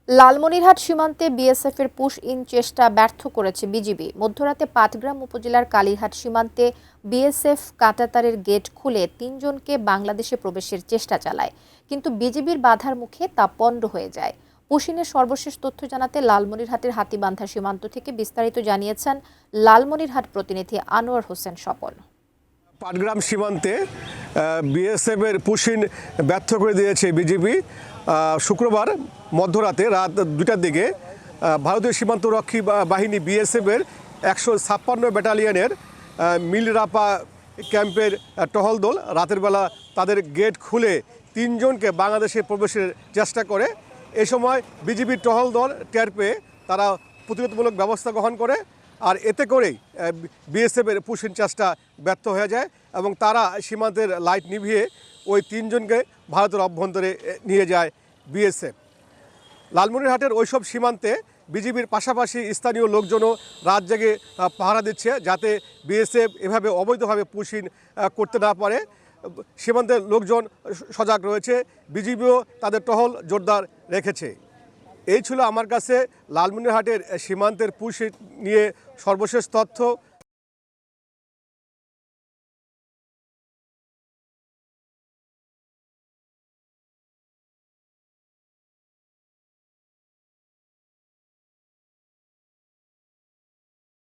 লালমনিরহাট সীমান্তে বিএসএফের push in চেষ্টা ব্যর্থ করেছে বিজিবি। মধ্যরাতে পাটগ্রাম উপজেলার কালীরহাট সীমান্তে বিএসএফ কাঁটাতারের গেট খুলে ৩ জনকে বাংলাদেশে প্রবেশের চেষ্টা চালায়, কিন্তু বিজিবির বাধার মুখে তা পণ্ড হয়ে যায়। পুশিনের সর্বশেষ তথ্য জানাতে লালমনিরহাটের হাতীবান্ধা সীমান্ত থেকে বিস্তারিত জানিয়েছেন লালমনিরহাট প্রতিনিধি আনোয়ার হোসেন স্বপন। পাটগ্রাম সীমান্তে বিএসএফের পুশিন ব্যর্থ করে দিয়েছে বিজিবি। শুক্রবার মধ্যরাতে রাত 2টার দিকে ভারতীয় সীমান্তরক্ষী বাহিনী বিএসএফের 156 ব্যাটালিয়নের মিলরাপা ক্যাম্পের টহল দল রাতের বেলা তাদের গেট খুলে 3 জনকে বাংলাদেশে প্রবেশের চেষ্টা করে। এ সময় বিজিবির টহল দল টের পেয়ে তারা প্রতিরোধমূলক ব্যবস্থা গ্রহণ করে, আর এতে করেই বিএসএফের পুশিন চেষ্টা ব্যর্থ হয়ে যায় এবং তারা সীমান্তের লাইট নিভিয়ে ওই 3 জনকে ভারতের অভ্যন্তরে নিয়ে যায় বিএসএফ। লালমনিরহাটের ওইসব সীমান্তে বিজিবির পাশাপাশি স্থানীয় লোকজনও রাত জেগে পাহারা দিচ্ছে, যাতে বিএসএফ এভাবে অবৈধভাবে পুশিন করতে না পারে। সীমান্তের লোকজন সজাগ রয়েছে, বিজিবিও তাদের টহল জোরদার রেখেছে। এই ছিল আমার কাছে লালমনিরহাটের সীমান্তের পুশ নিয়ে সর্বশেষ তথ্য।